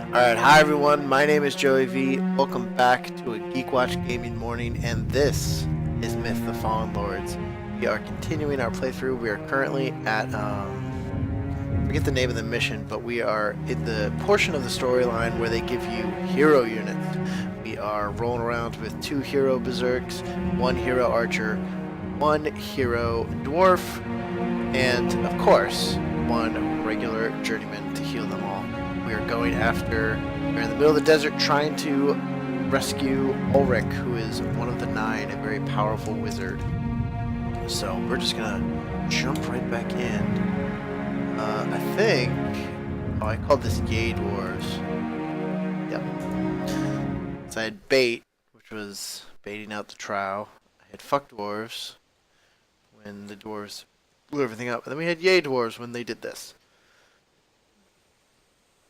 Alright, hi everyone, my name is Joey V. Welcome back to a Geek Watch Gaming Morning, and this is Myth the Fallen Lords. We are continuing our playthrough. We are currently at, I forget the name of the mission, but we are in the portion of the storyline where they give you hero units. We are rolling around with 2 hero berserks, 1 hero archer, 1 hero dwarf, and, of course, 1 regular journeyman to heal them all. We are going after, we're in the middle of the desert trying to rescue Ulrich, who is one of the 9, a very powerful wizard. So we're just gonna jump right back in. I think, I called this Yay Dwarves. Yep. So I had bait, which was baiting out the trow. I had fuck dwarves, when the dwarves blew everything up. And then we had Yay Dwarves when they did this.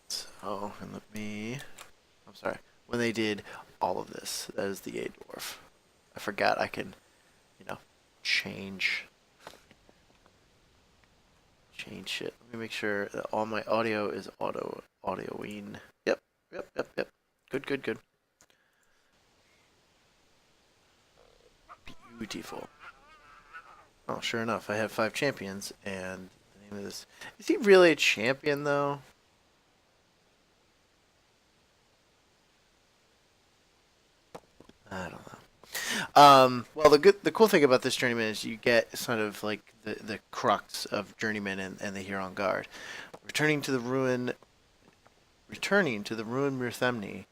So, and I'm sorry, when they did all of this, that is the Yay Dwarf. I forgot I can, change shit. Let me make sure that all my audio is audioing. Yep. Good. Beautiful. Oh, sure enough, I have 5 champions, and the name of this... Is he really a champion, though? I don't know. Well, the cool thing about this journeyman is you get sort of like the crux of journeyman and the Huron Guard. Returning to the ruin Myrthemne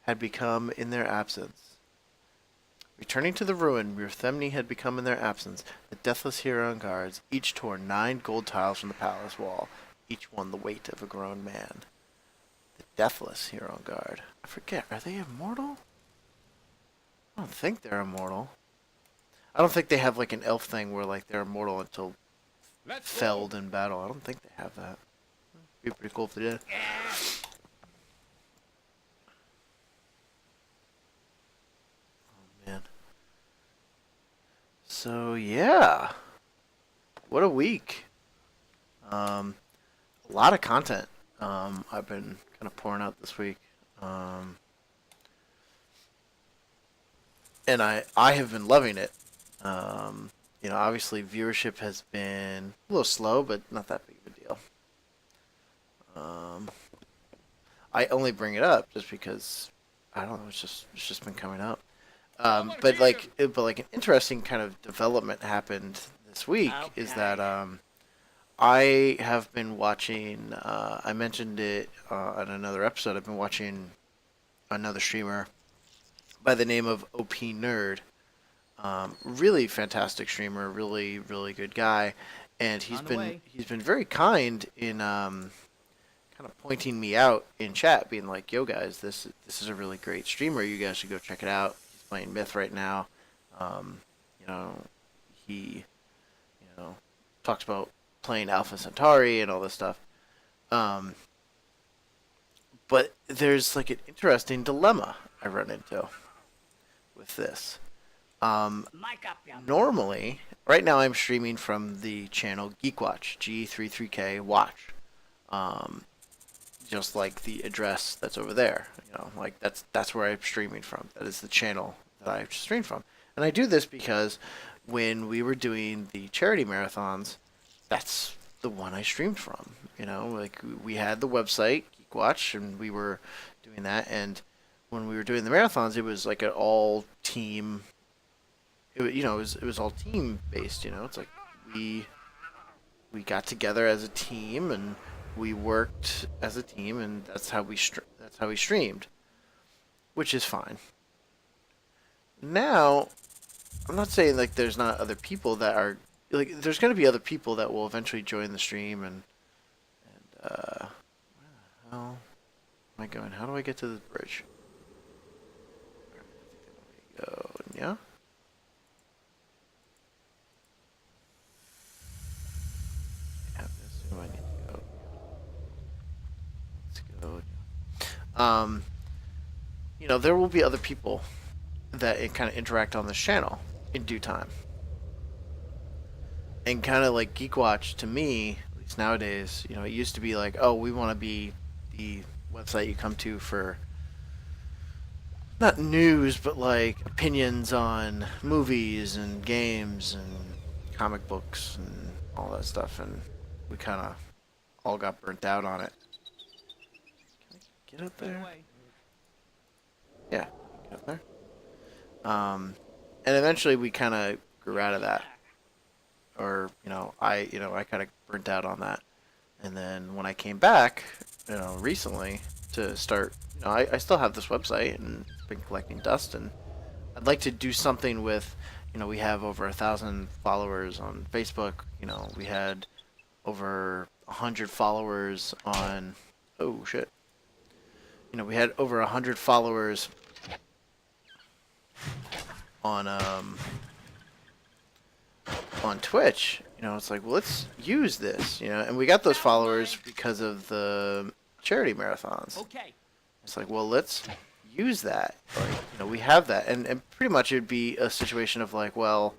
had become in their absence. Returning to the ruin Myrthemne had become in their absence, the deathless Huron Guards each tore 9 gold tiles from the palace wall, each one the weight of a grown man. The deathless Huron Guard. I forget, are they immortal? I don't think they're immortal. I don't think they have like an elf thing where like they're immortal until felled in battle. I don't think they have that. It'd be pretty cool if they did. Oh man. So yeah. What a week. A lot of content I've been kind of pouring out this week. And I have been loving it. Obviously viewership has been a little slow, but not that big of a deal. I only bring it up just because I don't know. It's just been coming up. But an interesting kind of development happened this week is that I have been watching. I mentioned it on another episode. I've been watching another streamer by the name of OP Nerd. Really fantastic streamer, really good guy, and he's been very kind in kind of pointing me out in chat, being like, "Yo guys, this is a really great streamer. You guys should go check it out. He's playing Myth right now. Um, he talks about playing Alpha Centauri and all this stuff. Um, but there's like an interesting dilemma I run into with this. Normally, right now I'm streaming from the channel GeekWatch, G33K Watch. Um, just like the address that's over there. Like that's where I'm streaming from. That is the channel that I stream from. And I do this because when we were doing the charity marathons, that's the one I streamed from. Like we had the website GeekWatch, and we were doing that. And when we were doing the marathons, it was like an all team. It was all team based. It's like we got together as a team and we worked as a team, and that's how we streamed, which is fine. Now, I'm not saying like there's not other people that are like there's gonna be other people that will eventually join the stream and where the hell am I going? How do I get to the bridge? I think that way to go. Yeah. Where do I need to go? Let's go. There will be other people that kind of interact on this channel in due time. And kind of like Geek Watch to me, at least nowadays, it used to be like, oh, we want to be the website you come to for not news, but like opinions on movies and games and comic books and all that stuff, and we kind of all got burnt out on it. Can I get up there? Yeah, get up there. And eventually we kind of grew out of that, or I kind of burnt out on that. And then when I came back, recently to start, I still have this website and been collecting dust, and I'd like to do something with, we have over 1,000 followers on Facebook. We had over 100 followers on, oh shit. We had over 100 followers on Twitch. It's like, well, let's use this, and we got those followers because of the charity marathons. Okay. It's like, well, let's use that. Like, we have that, and pretty much it'd be a situation of like, well,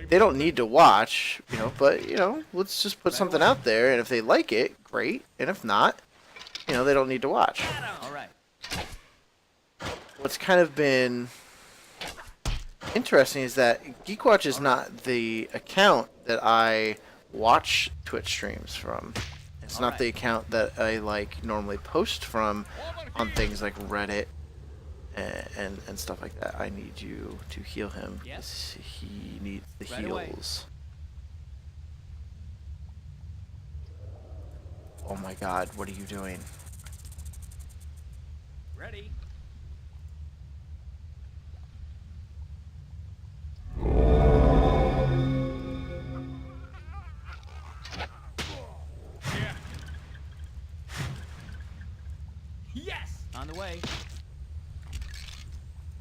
they don't need to watch, but let's just put something out there, and if they like it, great, and if not, they don't need to watch. All right. What's kind of been interesting is that GeekWatch is not the account that I watch Twitch streams from. It's not the account that I normally post from on things like Reddit and stuff like that. I need you to heal him because he needs the heals. Oh my god, what are you doing? Ready. Yes! On the way.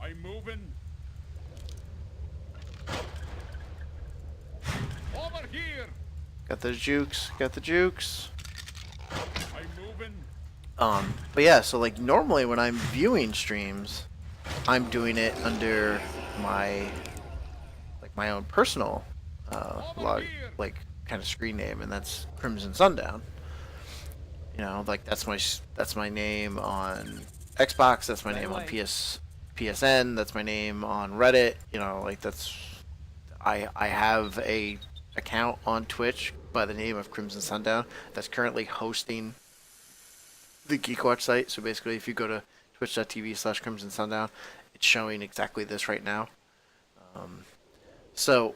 I'm moving. Over here. Got the jukes. Got the jukes. I'm moving. But yeah, so normally when I'm viewing streams, I'm doing it under my own personal log, kind of screen name, and that's Crimson Sundown. That's my name on Xbox. That's my name on PSN. That's my name on Reddit. I have a account on Twitch by the name of Crimson Sundown that's currently hosting the GeekWatch site. So basically, if you go to twitch.tv/Crimson Sundown, it's showing exactly this right now. So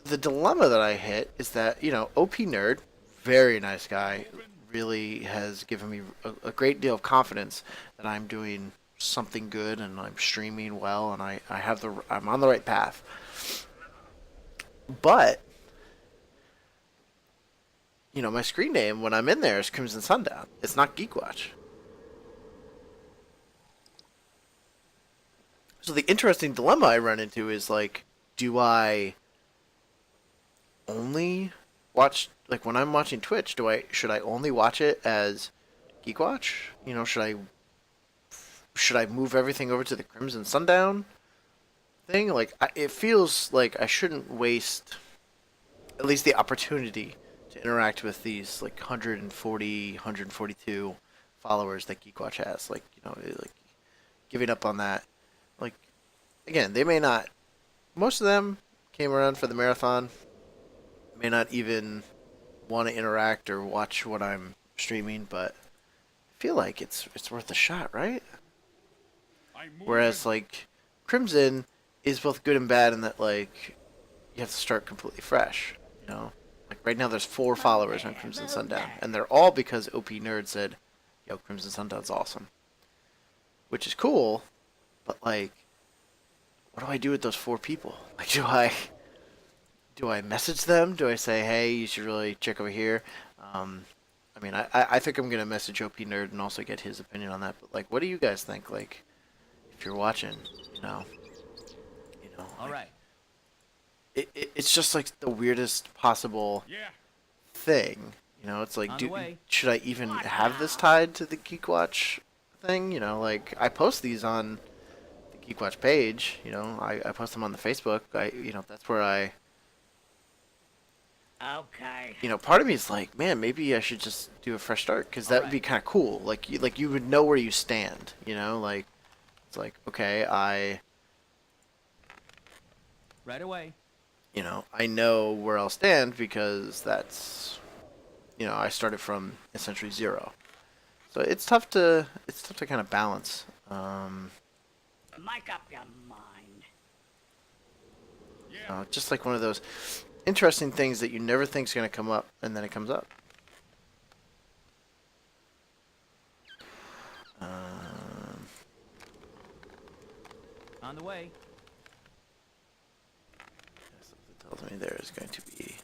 the dilemma that I hit is that, OP Nerd, very nice guy, really has given me a great deal of confidence that I'm doing something good and I'm streaming well and I'm on the right path. But my screen name when I'm in there is Crimson Sundown. It's not GeekWatch. So the interesting dilemma I run into is do I only watch when I'm watching Twitch? Should I only watch it as GeekWatch? Should I move everything over to the Crimson Sundown thing? It feels like I shouldn't waste at least the opportunity to interact with these 140, 142 followers that GeekWatch has. Giving up on that. Again, they may not. Most of them came around for the marathon. May not even want to interact or watch what I'm streaming, but I feel like it's worth a shot, right? Whereas Crimson is both good and bad in that you have to start completely fresh. Right now there's 4 followers on Crimson Sundown, and they're all because OP Nerd said, "Yo, Crimson Sundown's awesome," which is cool, but what do I do with those 4 people? Do I message them? Do I say, hey, you should really check over here? I think I'm gonna message OP Nerd and also get his opinion on that. But what do you guys think? If you're watching, All right. It's just the weirdest possible thing. It's should I even have this tied to the GeekWatch thing? I post these on the GeekWatch page. I post them on the Facebook. That's where I Okay. you know, part of me is like, man, maybe I should just do a fresh start because that would be kind of cool. Like you would know where you stand. You know, like it's like okay, Right away. you know, I know where I'll stand because that's, you know, I started from essentially zero. So it's tough to kind of balance. Make up your mind. Just like one of those interesting things that you never think is going to come up, and then it comes up. On the way. Something tells me there is going to be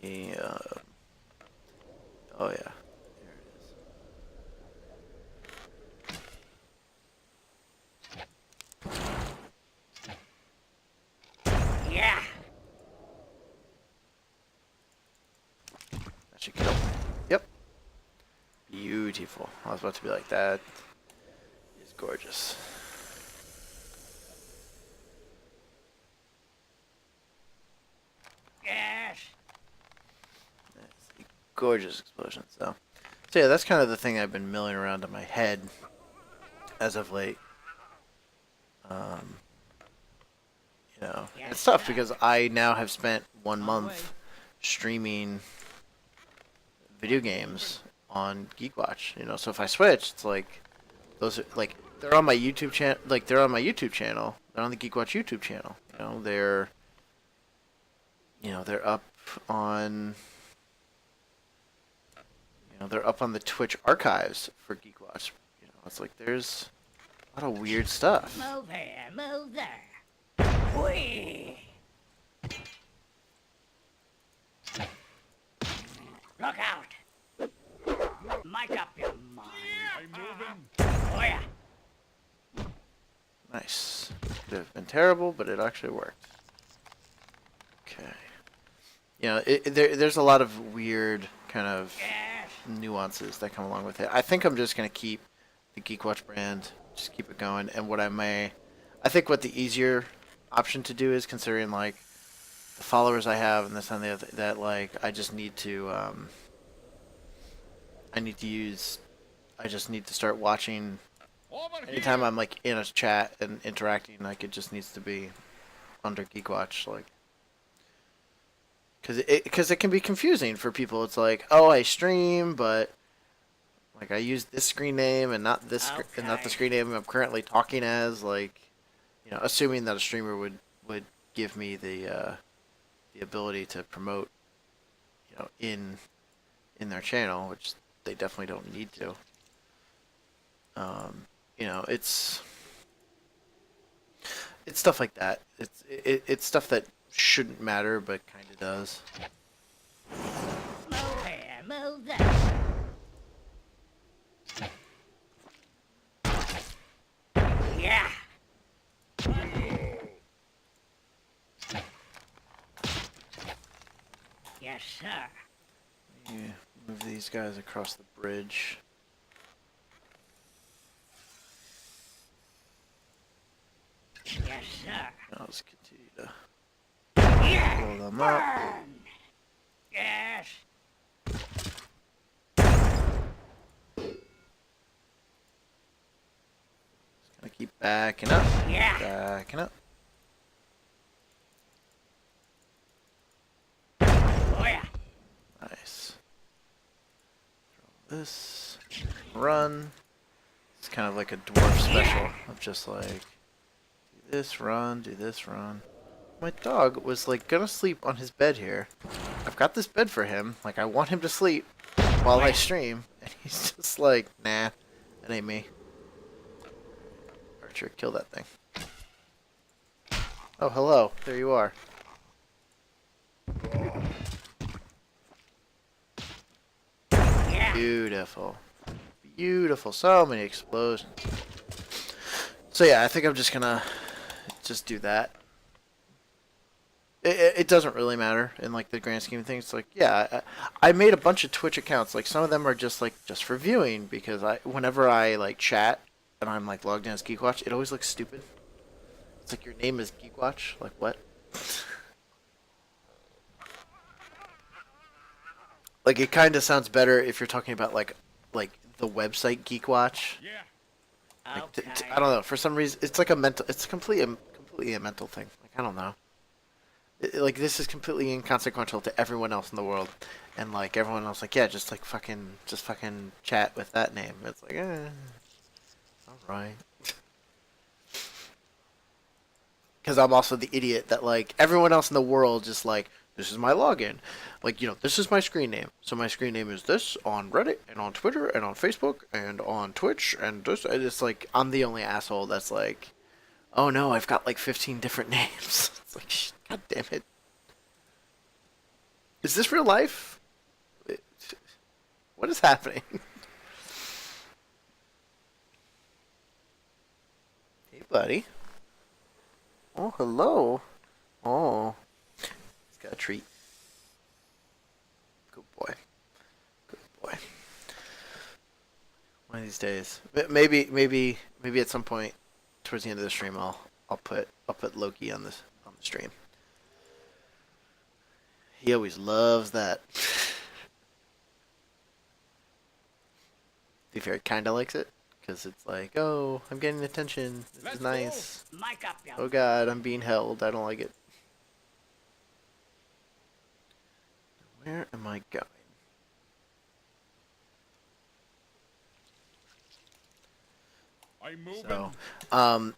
a. Oh yeah, there it is. Yeah. That should kill. Yep. Beautiful. I was about to be like that. Is gorgeous. Yes. That's a gorgeous explosion. So yeah, that's kind of the thing I've been milling around in my head as of late. You know, Yes, it's tough sir. because I now have spent 1 the month way. streaming video games on GeekWatch. You know, so if I switch, it's like those are like they're on my YouTube channel. Like they're on my YouTube channel. They're on the GeekWatch YouTube channel. You know, they're up on. You know, they're up on the Twitch archives for GeekWatch. You know, it's like there's a lot of weird stuff. Move here, move there. Whee! Look out! Make up your mind. I'm moving. Oh yeah. Nice. Could have been terrible, but it actually worked. Okay. You know, there's a lot of weird kind of Yes. nuances that come along with it. I think I'm just gonna keep the GeekWatch brand, just keep it going. And I think what the easier option to do is considering like the followers I have and this and the other, that like I just need to I just need to start watching. Over Anytime here. I'm like in a chat and interacting, like it just needs to be under GeekWatch, like, because it can be confusing for people. It's like, oh, I stream, but like I use this screen name and not and not the Okay. screen name I'm currently talking as. Like, you know, assuming that a streamer would give me the ability to promote, you know, in their channel, which they definitely don't need to. You know, it's stuff like that. It's stuff that shouldn't matter, but kind of does. Move here, move there. Yeah. Yes, sir. Yeah, move these guys across the bridge. Yes, sir. I'll just continue to Yeah. pull them up. Burn. Yes. Just gonna keep backing up, Yeah. backing up. Oh yeah. Nice. Throw this, run. It's kind of like a dwarf special of just like do this, run, do this, run. My dog was like gonna sleep on his bed here. I've got this bed for him. Like I want him to sleep while I stream, and he's just like, nah, that ain't me. Archer, kill that thing. Oh, hello. There you are. Yeah. Beautiful. Beautiful. So many explosions. So yeah, I think I'm just gonna just do that. It doesn't really matter in like the grand scheme of things. It's like, yeah, I made a bunch of Twitch accounts. Like some of them are just like just for viewing because whenever I like chat and I'm like logged in as GeekWatch, it always looks stupid. It's like your name is GeekWatch. Like what? Like it kind of sounds better if you're talking about like the website Geek Watch. Yeah. Like, Okay. I don't know. For some reason, it's like a mental. It's completely a mental thing. Like I don't know. Like this is completely inconsequential to everyone else in the world, and like everyone else, like yeah, just fucking chat with that name. It's like, all right. Because I'm also the idiot that like everyone else in the world just like this is my login, like this is my screen name. So my screen name is this on Reddit and on Twitter and on Facebook and on Twitch and this. And it's like I'm the only asshole that's like, oh no, I've got like 15 different names. It's like, god damn it. Is this real life? What is happening? Hey, buddy. Oh, hello. Oh. He's got a treat. Good boy. Good boy. One of these days. Maybe at some point towards the end of the stream I'll put Loki on the stream. He always loves that. To be fair, he kinda likes it. Because it's like, oh, I'm getting attention. This Let's is nice. Mic up, young Oh god, I'm being held. I don't like it. Where am I going? I'm moving. So,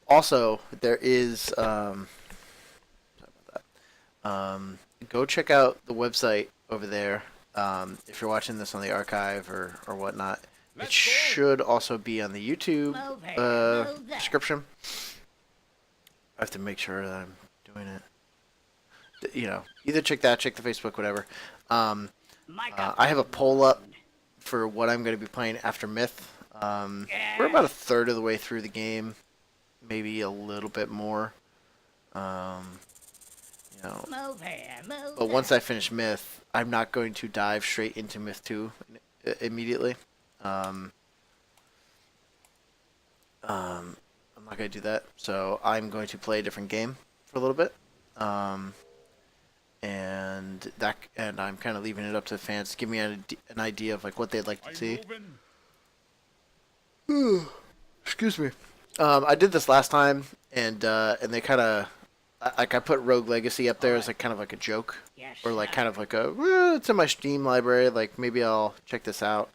also, there is, sorry about that. Go check out the website over there. If you're watching this on the archive or whatnot. It Let's go. should also be on the YouTube Move here, move there. description. I have to make sure that I'm doing it. Either check that, check the Facebook, whatever. Mic up, I have a young poll up one. for what I'm going to be playing after Myth. We're about a third of the way through the game, maybe a little bit more. Move here, move But once there. I finish Myth, I'm not going to dive straight into Myth 2 immediately. I'm not going to do that. So I'm going to play a different game for a little bit. And I'm kind of leaving it up to the fans to give me an idea of like what they'd like to I'm see. moving. Excuse me. I did this last time, and they kind of I put Rogue Legacy up there as like kind of like a joke, Yes, or like sir. kind of like it's in my Steam library. Like maybe I'll check this out,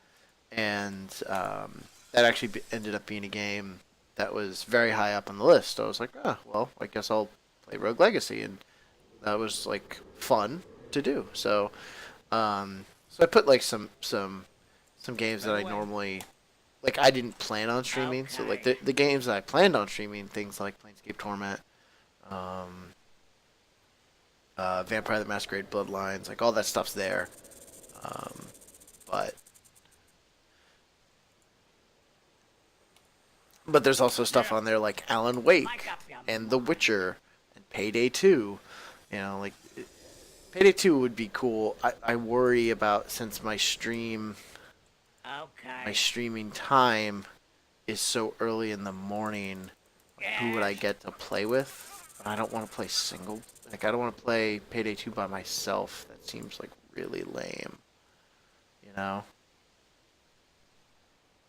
and that actually ended up being a game that was very high up on the list. I was like, well, I guess I'll play Rogue Legacy, and that was like fun to do. So I put like some games that I normally. Like, I didn't plan on streaming, so, like, the games that I planned on streaming, things like Planescape Torment, Vampire the Masquerade Bloodlines, like, all that stuff's there. But there's also stuff on there like Alan Wake, Mic up, young and The one. Witcher, and Payday 2. Like, Payday 2 would be cool. I worry about, since my streaming time is so early in the morning, like, who would I get to play with? I don't want to play single. Like, I don't want to play Payday 2 by myself. That seems like really lame. Oh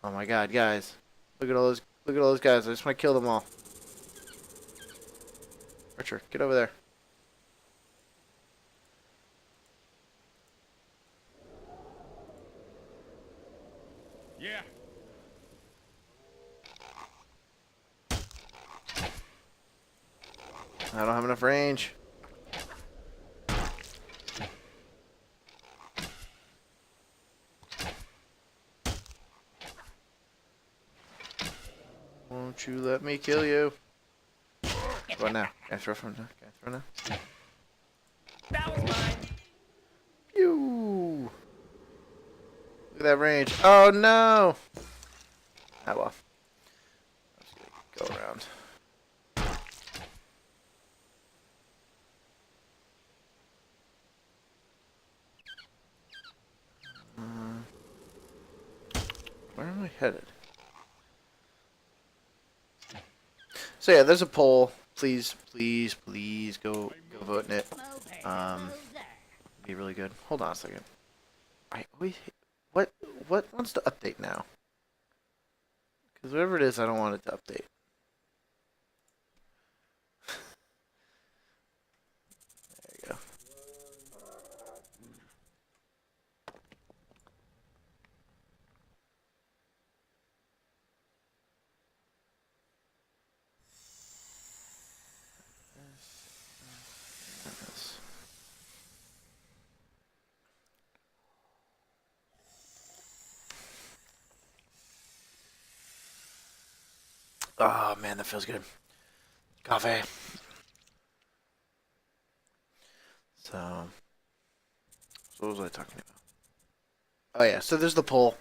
my god, guys. Look at all those guys. I just want to kill them all. Archer, get over there. Yeah. I don't have enough range. Won't you let me kill you? What now? Can I throw from now? Can I throw now? That was mine. Pew! Look at that range. Oh no! Ah well. I'm just gonna go around. Where am I headed? So yeah, there's a poll. Please go vote in it. Move here, Um, move there. Be really good. Hold on a second. I what wants to update now? Because whatever it is, I don't want it to update. There you go. Oh man, that feels good. Coffee. So what was I talking about? Oh yeah, so there's the poll.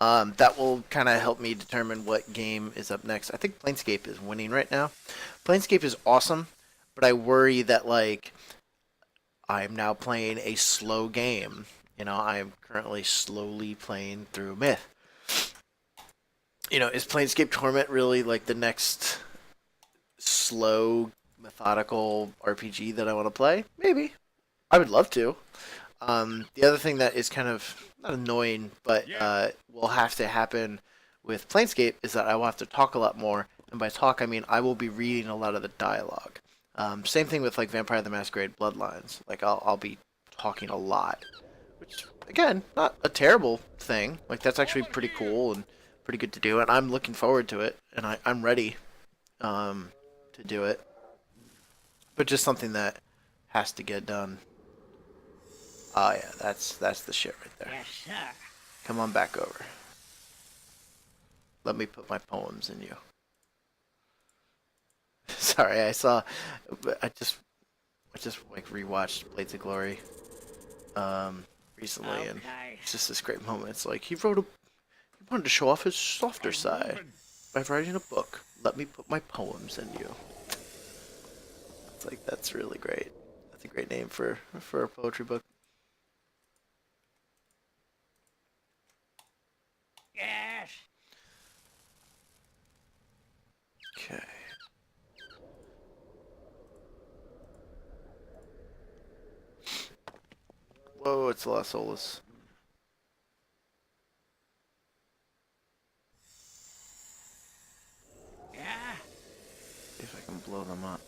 That will kind of help me determine what game is up next. I think Planescape is winning right now. Planescape is awesome, but I worry that like I'm now playing a slow game. You know, I am currently slowly playing through Myth. You know, is Planescape Torment really like the next slow, methodical RPG that I want to play? Maybe. I would love to. The other thing that is kind of not annoying, but will have to happen with Planescape is that I will have to talk a lot more. And by talk, I mean I will be reading a lot of the dialogue. Same thing with like Vampire the Masquerade Bloodlines. Like I'll be talking a lot, which again, not a terrible thing. Like that's actually pretty cool and pretty good to do, and I'm looking forward to it, and I'm ready to do it. But just something that has to get done. Oh yeah, that's the shit right there. Yes, sir. Come on back over. Let me put my poems in you. Sorry, I just like rewatched Blades of Glory recently, and Okay. it's just this great moment. It's like he wanted to show off his softer side by writing a book. Let me put my poems in you. It's like that's really great. That's a great name for a poetry book. Yes. Okay. Whoa, it's Las Olas. Yeah. See if I can blow them up.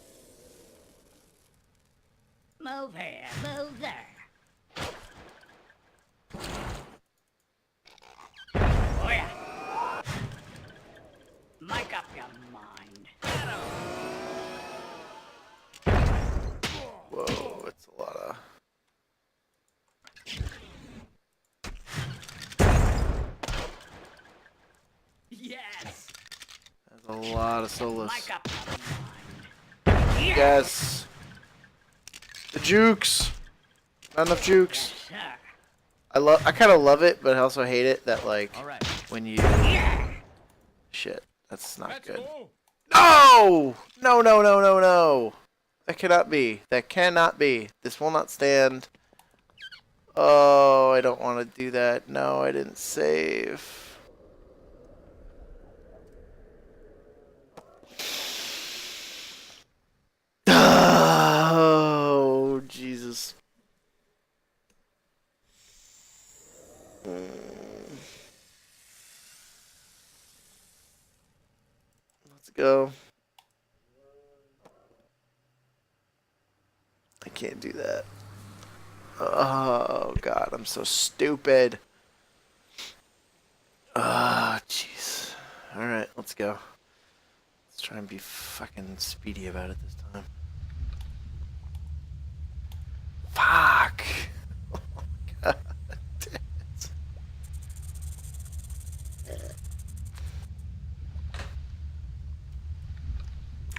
Move here, move there. Oh yeah. Make up your mind. Whoa, it's a lot of. Yes. That's a lot of Solas. Make up your mind. Yes. The jukes. Not enough jukes. Yes, sir. I kind of love it, but I also hate it that like All right. when you Yeah. shit. That's not Let's good. go. No! No, no, no, no, no. That cannot be. That cannot be. This will not stand. Oh, I don't want to do that. No, I didn't save. Oh, Jesus. Let's go. I can't do that. Oh, God, I'm so stupid. Ah, jeez. Alright, let's go. Let's try and be fucking speedy about it this time. Fuck! Oh, God damn it.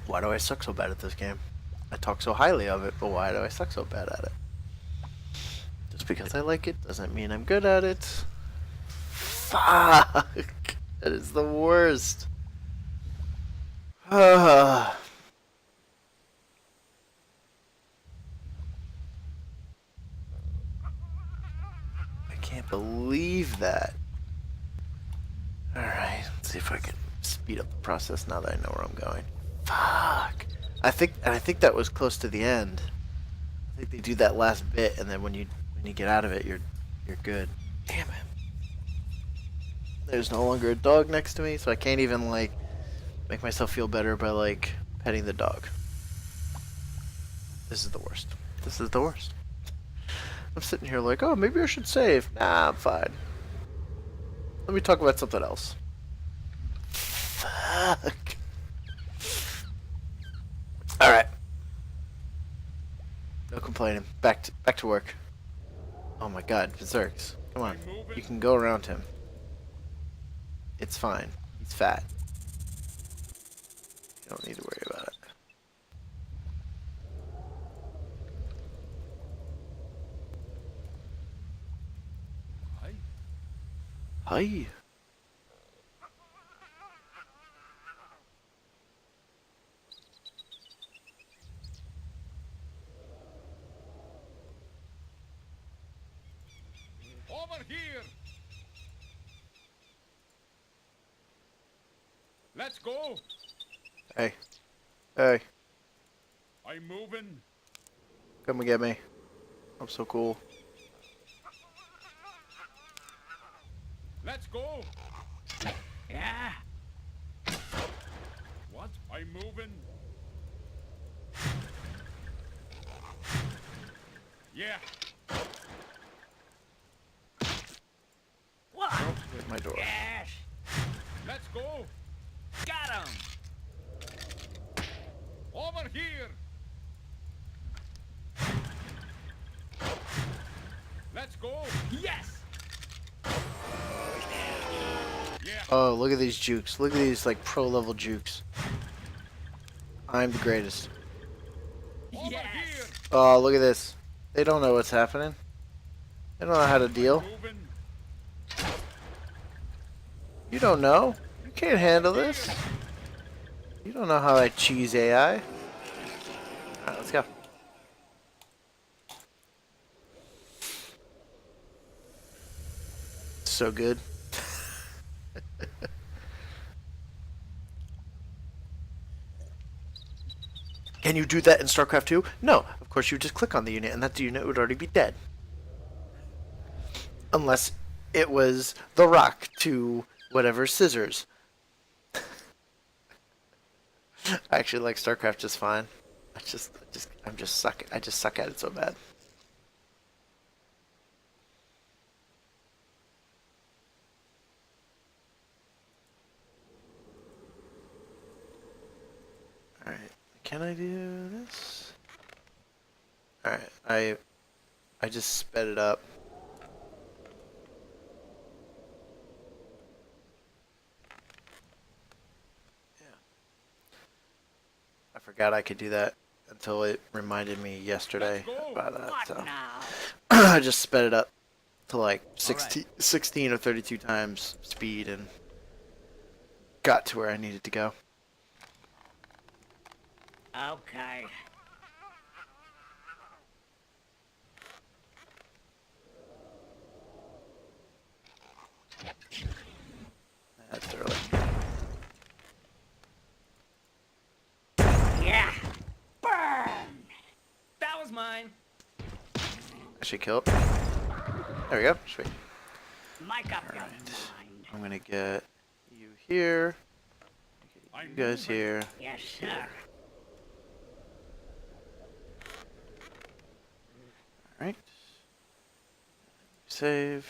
Why do I suck so bad at this game? I talk so highly of it, but why do I suck so bad at it? Just because I like it doesn't mean I'm good at it. Fuck! That is the worst. I can't believe that. Alright, let's see if I can speed up the process now that I know where I'm going. Fuck! I think that was close to the end. I think they do that last bit, and then when you get out of it, you're good. Damn it. There's no longer a dog next to me, so I can't even, like, make myself feel better by, like, petting the dog. This is the worst. This is the worst. I'm sitting here like, oh, maybe I should save. Nah, I'm fine. Let me talk about something else. Fuck. Alright. No complaining. Back to work. Oh my god, Berserks. Come on. You can go around him. It's fine. He's fat. You don't need to worry about it. Hi. Hi. Over here. Let's go. Hey. Hey. I'm moving. Come and get me. I'm so cool. Let's go. Yeah. What? I'm moving. Yeah. What? Here's my door. Yes. Let's go. Got him. Over here. Let's go. Yes. Yeah. Oh, look at these jukes. Look at these, like, pro level jukes. I'm the greatest. Over Yes. here. Oh, look at this. They don't know what's happening. They don't know how to deal. Moving. You don't know. You can't handle this. You don't know how I cheese AI. Alright, let's go. So good. Can you do that in StarCraft 2? No. Of course, you just click on the unit, and that unit would already be dead. Unless it was the rock to whatever scissors. I actually like StarCraft just fine. I just suck at it so bad. Alright, can I do this? Alright, I just sped it up. Yeah. I forgot I could do that until it reminded me yesterday about that. What So now? I just sped it up to like 16 or 32 times speed and got to where I needed to go. Okay. That's early. Yeah. Burn. That was mine. I should kill it. There we go. Sweet. Mic up your Alright. mind. I'm gonna get you here. I'm You guys moving. here. Yes, sir. Alright. Save.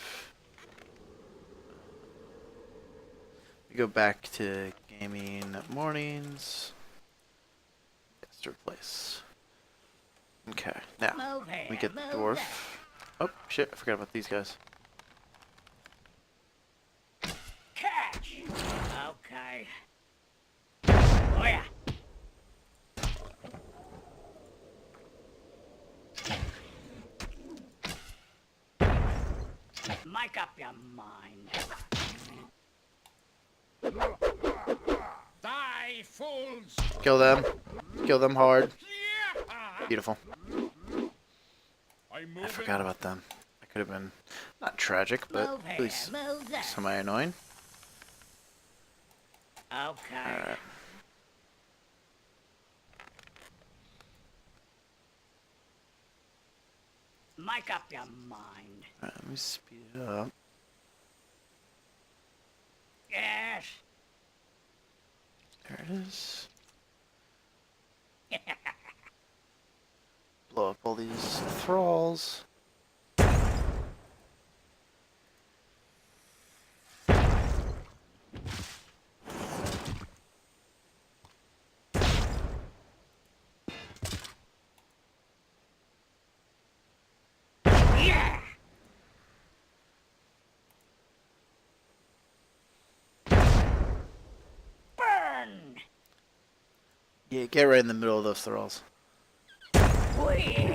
We go back to gaming mornings. Yes, to replace. Okay, now Move here. we get the move dwarf. Oh shit! I forgot about these guys. there. Catch. Okay. Oh yeah. Mic up your mind. Die, fools. Kill them. Kill them hard. Yeah. Beautiful. I'm moving. I forgot about them. I could have been not tragic, but Move at here. least Move there. semi-annoying. Okay. Alright. Mic up your mind. Alright, let me speed it up. Yes. There it is. Blow up all these thralls. Yeah. Burn. Yeah, get right in the middle of those thralls. Whee.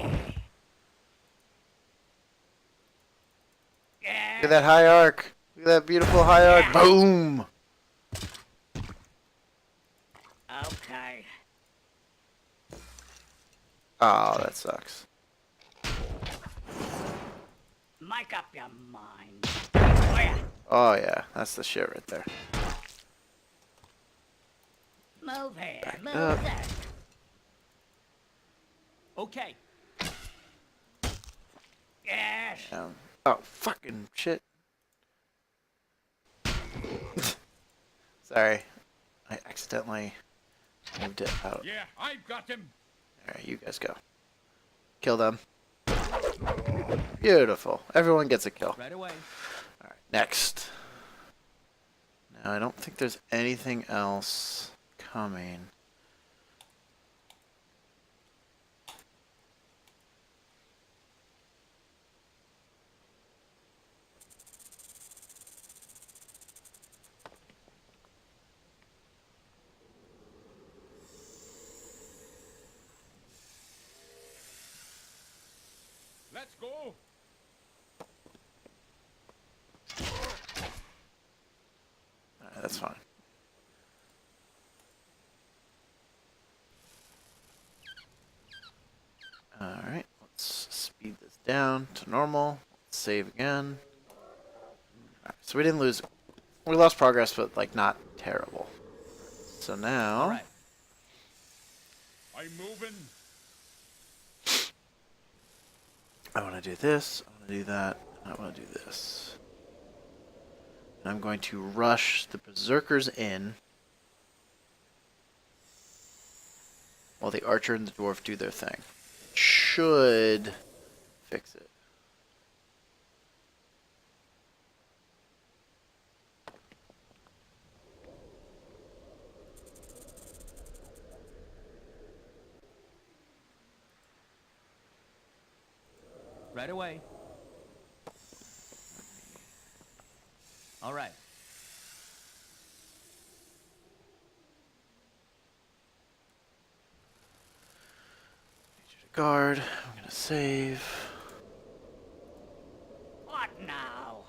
Look at that high arc. Look at that beautiful high arc. Boom! Okay. Oh, that sucks. Make up your mind. Oh yeah. Oh yeah, that's the shit right there. Move here. Back Move up. there. Okay. Yes. Oh, fucking shit. Sorry. I accidentally moved it out. Yeah, I've got him. Alright, you guys go. Kill them. Beautiful. Everyone gets a kill. Right away. Alright, next. Now, I don't think there's anything else coming. Let's go. Alright, that's fine. Alright, let's speed this down to normal. Let's save again. Alright, so we didn't lose. We lost progress, but like not terrible. So now. All right. I'm moving. I want to do this, I want to do that, and I want to do this. And I'm going to rush the berserkers in while the archer and the dwarf do their thing. Should fix it. Right away. All right. Guard, I'm going to save. What now?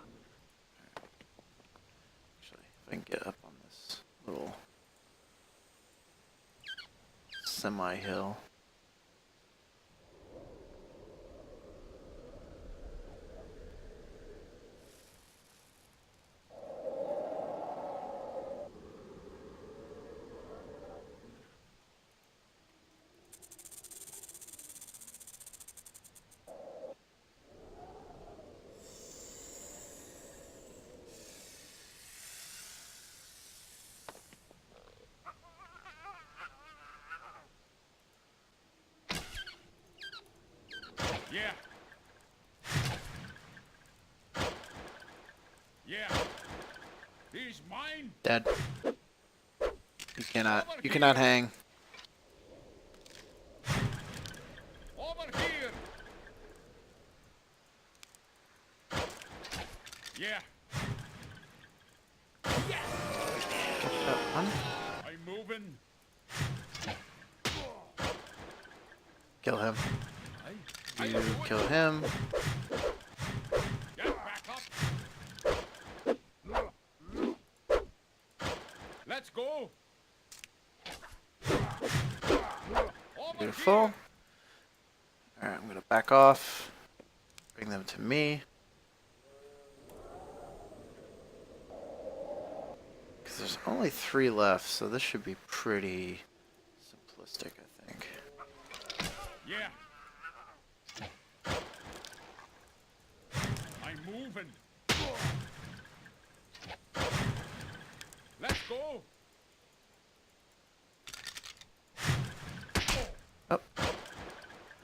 Actually, if I can get up on this little semi-hill. Yeah. Yeah. He's mine. Dead. You cannot hang. Over here. Yeah. That one. I'm moving. Kill him. I You kill him. Get back up. Let's go. Over Beautiful. here. Alright, I'm gonna back off. Bring them to me. Because there's only 3 left, so this should be pretty simplistic, I think. Yeah. I'm moving. Let's go. Oh,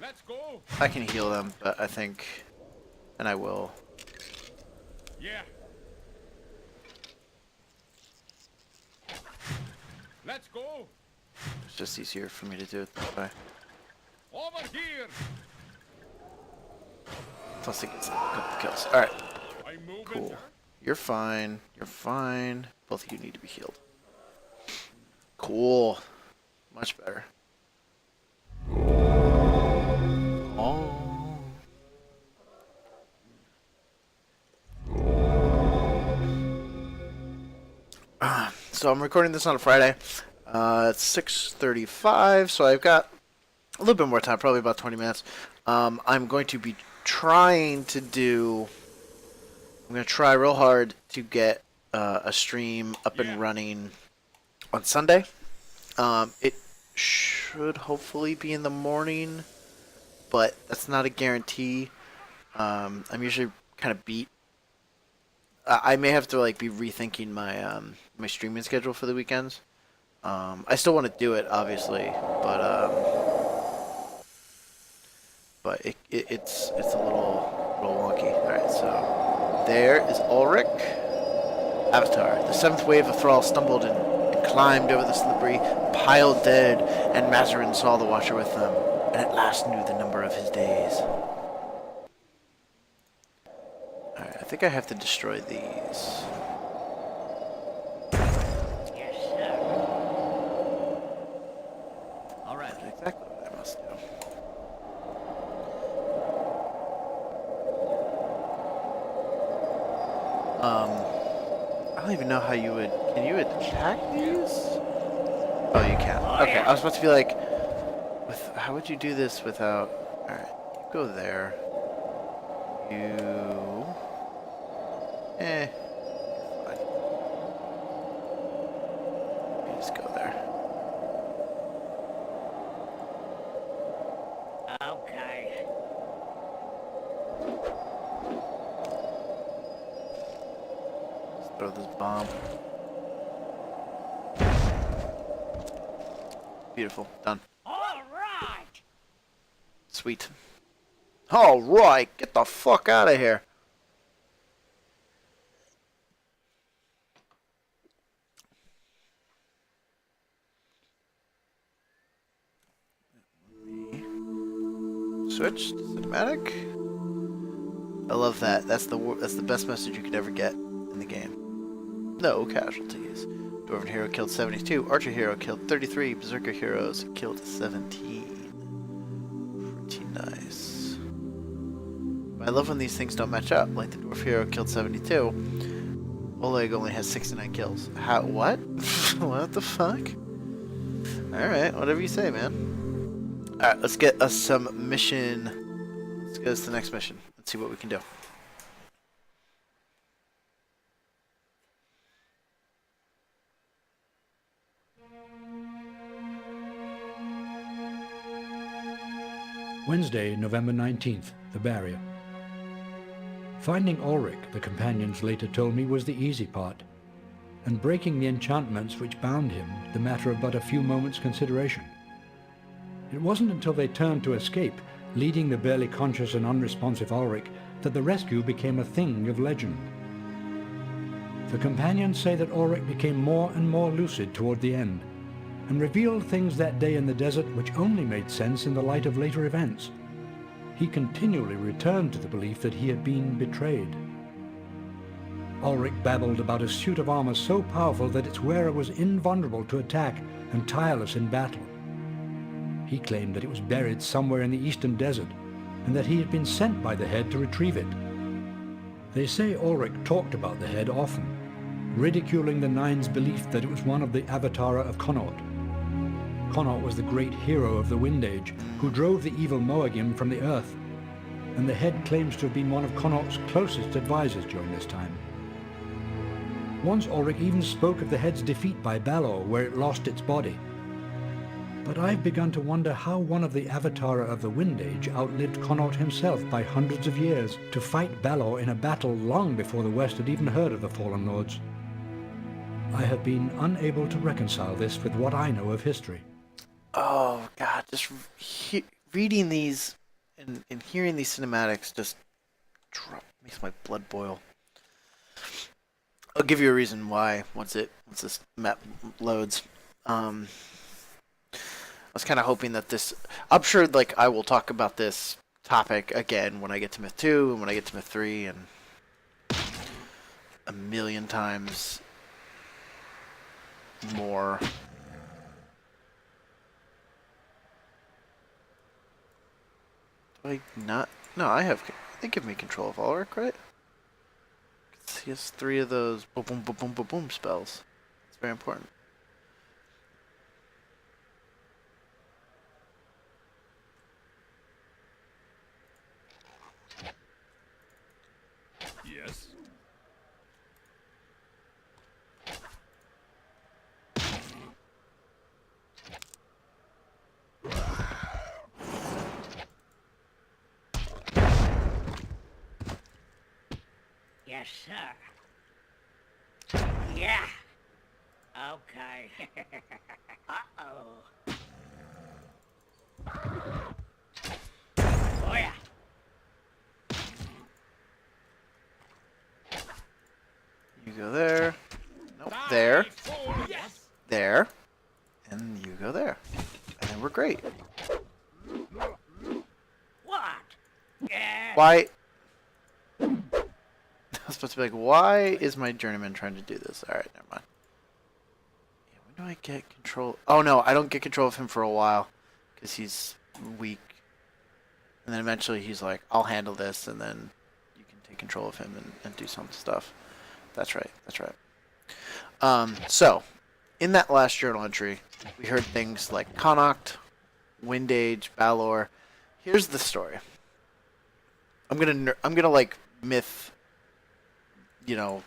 Let's go. I can heal them, but I think, and I will. Yeah. Let's go. It's just easier for me to do it that way. Over here. Plus it gets a couple kills. Alright, I'm moving. cool. You're fine. You're fine. Both of you need to be healed. Cool. Much better. Oh. So I'm recording this on a Friday. It's 6:35, so I've got a little bit more time, probably about 20 minutes. I'm going to be trying to do... I'm going to try real hard to get a stream up and running on Sunday. It should hopefully be in the morning, but that's not a guarantee. I'm usually kind of beat. I may have to like be rethinking my my streaming schedule for the weekends. I still want to do it, obviously, but it's a little wonky. All right, so there is Ulrich, Avatar. The seventh wave of thralls stumbled and climbed over the slippery pile dead, and Mazarin saw the Watcher with them, and at last knew the number of his days. Alright, I think I have to destroy these. Yes, sir. All right. That's exactly what I must do. I don't even know how you would... Can you attack these? Oh, you can. Okay, I was about to be like... How would you do this without... Alright, you go there. You... Fine. You just go there. Okay. Just throw this bomb. Beautiful. Done. All right. Sweet. Alright, get the fuck out of here. Switch to cinematic. I love that. That's the best message you could ever get in the game. No casualties. Dwarven hero killed 72. Archer hero killed 33. Berserker heroes killed 17. Pretty nice. But I love when these things don't match up. Like the dwarf hero killed 72. Oleg only has 69 kills. How? What? What the fuck? Alright, whatever you say, man. Alright, let's get us some mission. Let's get us the next mission. Let's see what we can do. Wednesday, November 19th, the barrier. Finding Ulrich, the companions later told me, was the easy part, and breaking the enchantments which bound him the matter of but a few moments' consideration. It wasn't until they turned to escape, leading the barely conscious and unresponsive Ulrich, that the rescue became a thing of legend. The companions say that Ulrich became more and more lucid toward the end, and revealed things that day in the desert which only made sense in the light of later events. He continually returned to the belief that he had been betrayed. Ulrich babbled about a suit of armor so powerful that its wearer was invulnerable to attack and tireless in battle. He claimed that it was buried somewhere in the eastern desert, and that he had been sent by the head to retrieve it. They say Ulrich talked about the head often, ridiculing the Nine's belief that it was one of the Avatara of Connaught. Connaught was the great hero of the Wind Age, who drove the evil Moagim from the earth, and the head claims to have been one of Connaught's closest advisors during this time. Once Ulrich even spoke of the head's defeat by Balor, where it lost its body. But I've begun to wonder how one of the Avatara of the Wind Age outlived Connaught himself by hundreds of years to fight Balor in a battle long before the West had even heard of the Fallen Lords. I have been unable to reconcile this with what I know of history. Oh God, just reading these and hearing these cinematics just makes my blood boil. I'll give you a reason why once this map loads. I was kind of hoping that this. I'm sure like I will talk about this topic again when I get to Myth 2 and when I get to Myth 3 and a million times more. Do I not? No, I have. They give me control of Ulrich, right? He has 3 of those boom, boom, boom, boom, boom, boom spells. It's very important. Yes. Yes, sir. Yeah. Okay. Uh-oh. Oh, yeah. You go there. Nope. There. Yes. There. And you go there. And then we're great. What? Yeah. Why? I was supposed to be like, why is my journeyman trying to do this? Alright, never mind. Yeah, when do I get control? Oh no, I don't get control of him for a while. Because he's weak. And then eventually he's like, I'll handle this. And then you can take control of him and do some stuff. That's right, that's right. So, in that last journal entry, we heard things like Connacht, Windage, Balor. Here's the story. I'm gonna like myth,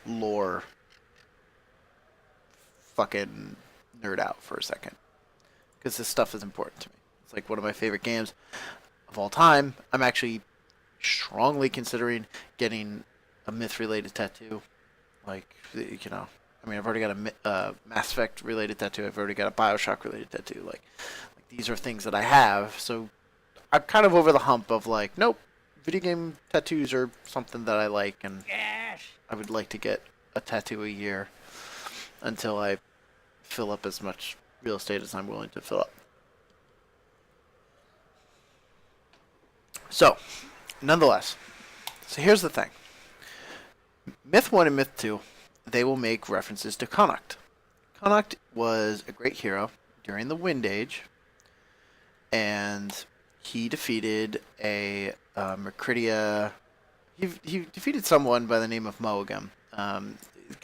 lore fucking nerd out for a second. Because this stuff is important to me. It's like one of my favorite games of all time. I'm actually strongly considering getting a myth-related tattoo. Like, I've already got a Mass Effect-related tattoo. I've already got a Bioshock-related tattoo. Like, these are things that I have. So I'm kind of over the hump of like, nope, video game tattoos are something that I like, and Yes. I would like to get a tattoo a year until I fill up as much real estate as I'm willing to fill up. So, nonetheless, so here's the thing. Myth 1 and Myth 2, they will make references to Connacht. Connacht was a great hero during the Wind Age, and he defeated a Mercridia. He defeated someone by the name of Moagam. Kind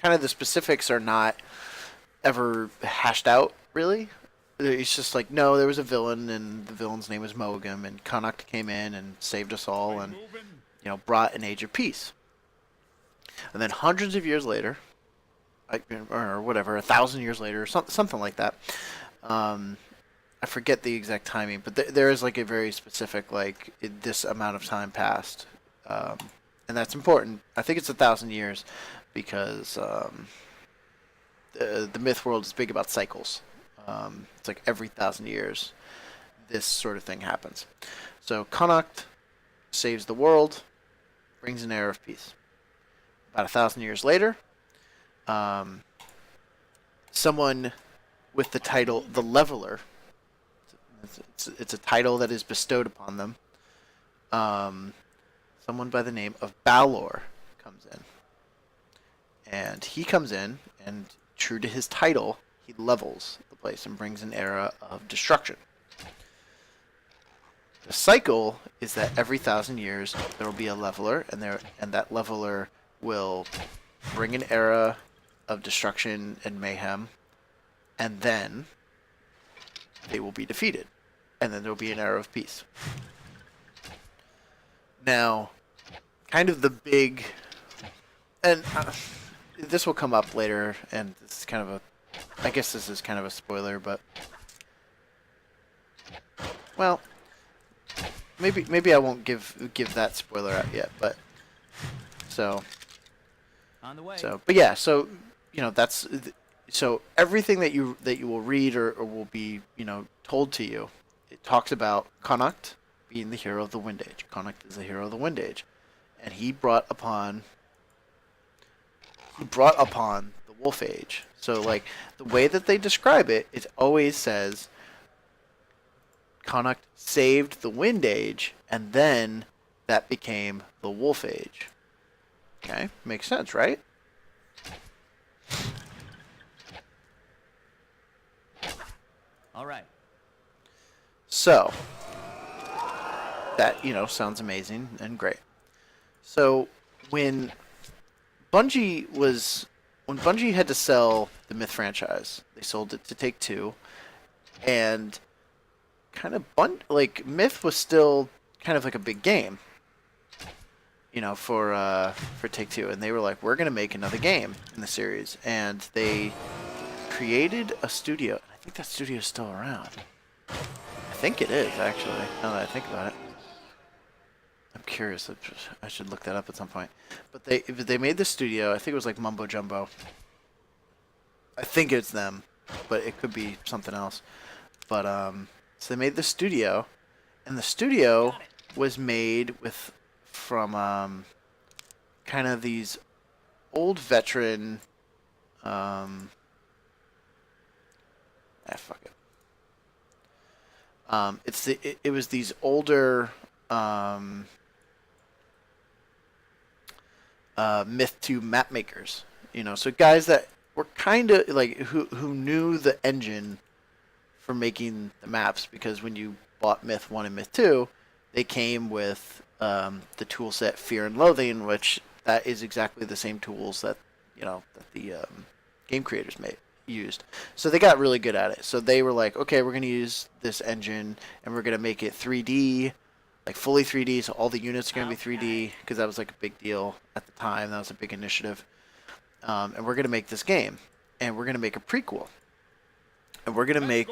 of the specifics are not ever hashed out, really. It's just like, no, there was a villain, and the villain's name was Moagam, and Connacht came in and saved us all, and brought an age of peace. And then hundreds of years later, or whatever, 1,000 years later, something like that. I forget the exact timing, but there is like a very specific, like, this amount of time passed. And that's important. I think it's 1,000 years because the myth world is big about cycles. It's like every 1,000 years, this sort of thing happens. So Connacht saves the world, brings an era of peace. About 1,000 years later, someone with the title The Leveler, it's a title that is bestowed upon them, someone by the name of Balor comes in. And he comes in, and true to his title, he levels the place and brings an era of destruction. The cycle is that every 1,000 years there will be a leveler, and that leveler will bring an era of destruction and mayhem, and then they will be defeated, and then there will be an era of peace. Now, kind of the big, and this will come up later, and this is kind of I guess this is kind of a spoiler, but, well, maybe I won't give that spoiler out yet, but, so, On the way. but yeah, so, that's, so everything that you will read or will be told to you, it talks about Connacht being the hero of the Wind Age. Connacht is the hero of the Wind Age, and he brought upon the Wolf Age. So like the way that they describe it, it always says Connacht saved the Wind Age, and then that became the Wolf Age. Okay, makes sense, right? All right. So that sounds amazing and great. So when Bungie had to sell the Myth franchise, they sold it to Take-Two, and kind of Myth was still kind of like a big game, for Take-Two, and they were like, we're gonna make another game in the series, and they created a studio. I think that studio is still around. I think it is, actually, now that I think about it. I'm curious. I should look that up at some point. But they made the studio. I think it was like Mumbo Jumbo. I think it's them, but it could be something else. But so they made the studio, and the studio was made from kind of these old veteran. Fuck it. It was these older Myth 2 map makers, so guys that were kind of like who knew the engine for making the maps, because when you bought Myth 1 and Myth 2, they came with the tool set Fear and Loathing, which that is exactly the same tools that the game creators used. So they got really good at it. So they were like, okay, we're going to use this engine and we're going to make it 3D, like fully 3D. So all the units are going to be 3D, because that was like a big deal at the time. That was a big initiative. And we're going to make this game, and we're going to make a prequel, and we're going to make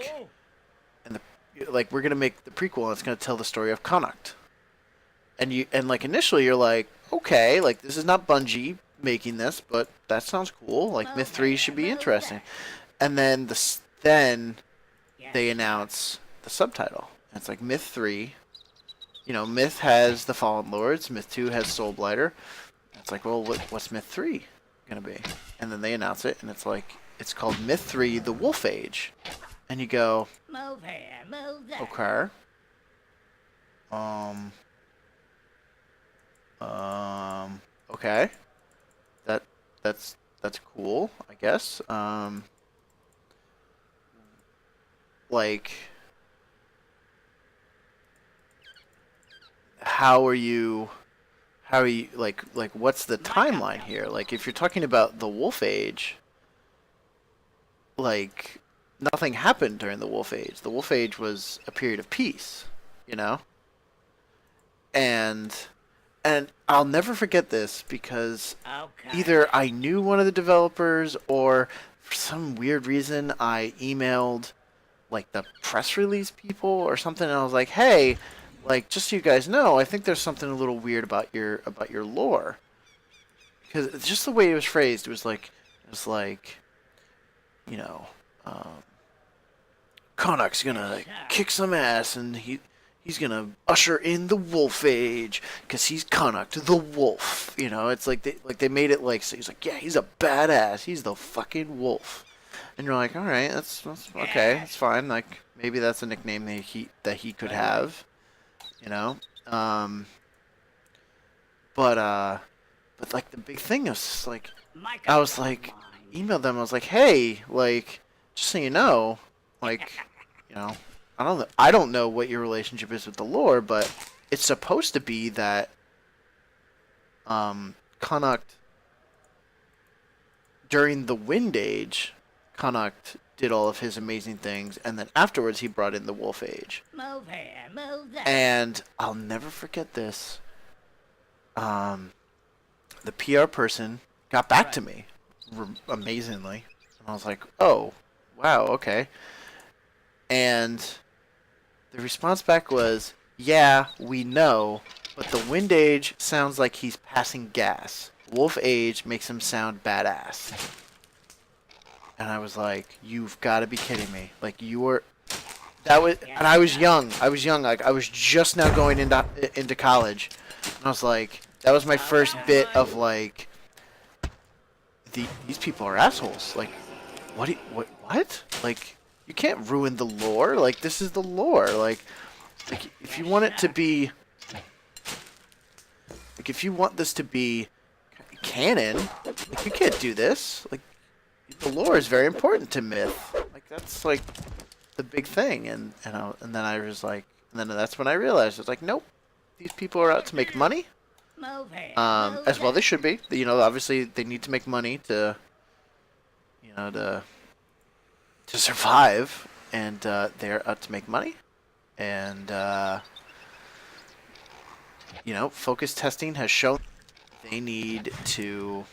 we're going to make the prequel, and it's going to tell the story of Connacht. And like initially you're like, okay, like this is not Bungie making this, but that sounds cool. Like Myth 3 should be interesting. And then they announce the subtitle. And it's like Myth 3. Myth has the Fallen Lords. Myth 2 has Soulblighter. It's like, well, what's Myth 3 gonna be? And then they announce it, and it's like, it's called Myth 3: The Wolf Age. And you go, Move here, move there. okay. Okay. That's cool, I guess. Like, how are you like what's the timeline here? Like, if you're talking about the Wolf Age, like nothing happened during the Wolf Age. The Wolf Age was a period of peace, and I'll never forget this, because either I knew one of the developers, or for some weird reason I emailed like the press release people or something, and I was like, hey, like, just so you guys know, I think there's something a little weird about your lore, because it's just the way it was phrased. It was like Connacht's gonna kick some ass, and he's gonna usher in the Wolf Age, because he's Connacht the Wolf. It's like they made it like, so he's like, yeah, he's a badass. He's the fucking wolf. And you're like, all right, that's okay, that's fine. Like, maybe that's a nickname that he could have, But like the big thing is like, I was like, emailed them. I was like, hey, like, just so you know, like, I don't know what your relationship is with the lore, but it's supposed to be that Connacht, during the Wind Age, Connacht did all of his amazing things, and then afterwards he brought in the Wolf Age. Move here, move there. And I'll never forget this. The PR person got back to me amazingly, and I was like, oh, wow, okay. And the response back was, yeah, we know, but the Wind Age sounds like he's passing gas. Wolf Age makes him sound badass. and I was like, "You've got to be kidding me!" Like you were. That was, and I was young. Like I was just now going into college, and I was like, that was my first bit of like, these people are assholes. Like, what? Like, you can't ruin the lore. Like, this is the lore. Like if you want it to be, like, if you want this to be canon, like, you can't do this. Like, the lore is very important to myth. Like, that's like the big thing, and then I was like, and then that's when I realized, it's like, nope, these people are out to make money. Move here. As well they should be. You know, obviously they need to make money to, you know, to survive, and they're out to make money, and you know, focus testing has shown they need to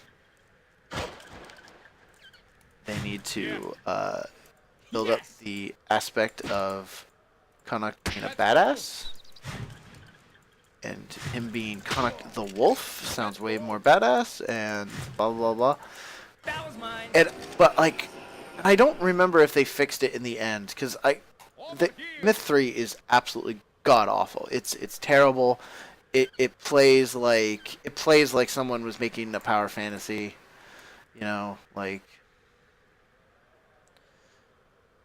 build up the aspect of Connacht being a badass, and him being Connacht the Wolf sounds way more badass, and blah blah blah. That was mine. And but like, I don't remember if they fixed it in the end, because Myth 3 is absolutely god awful. It's terrible. It plays like someone was making a power fantasy, you know, like.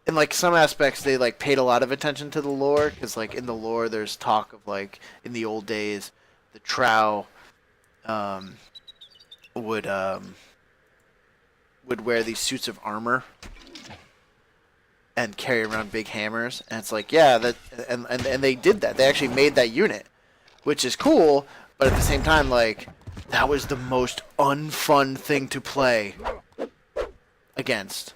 In like some aspects, they like paid a lot of attention to the lore, because like in the lore, there's talk of like in the old days, the Trow would wear these suits of armor and carry around big hammers, and it's like, yeah, that and they did that. They actually made that unit, which is cool, but at the same time, like, that was the most unfun thing to play against.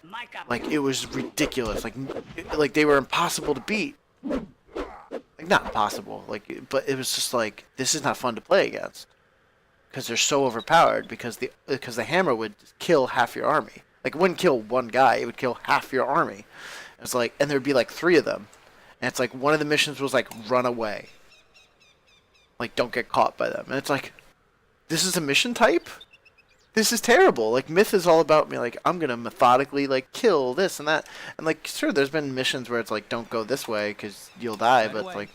Like, it was ridiculous. Like they were impossible to beat. Like, not impossible. Like, but it was just like, this is not fun to play against, because they're so overpowered. Because the hammer would kill half your army. Like, it wouldn't kill one guy. It would kill half your army. It's like, and there'd be like 3 of them, and it's like one of the missions was like, run away. Like, don't get caught by them. And it's like, this is a mission type? This is terrible. Like, Myth is all about me, like, I'm gonna methodically, like, kill this and that. And, like, sure, there's been missions where it's like, don't go this way because you'll die, but, like,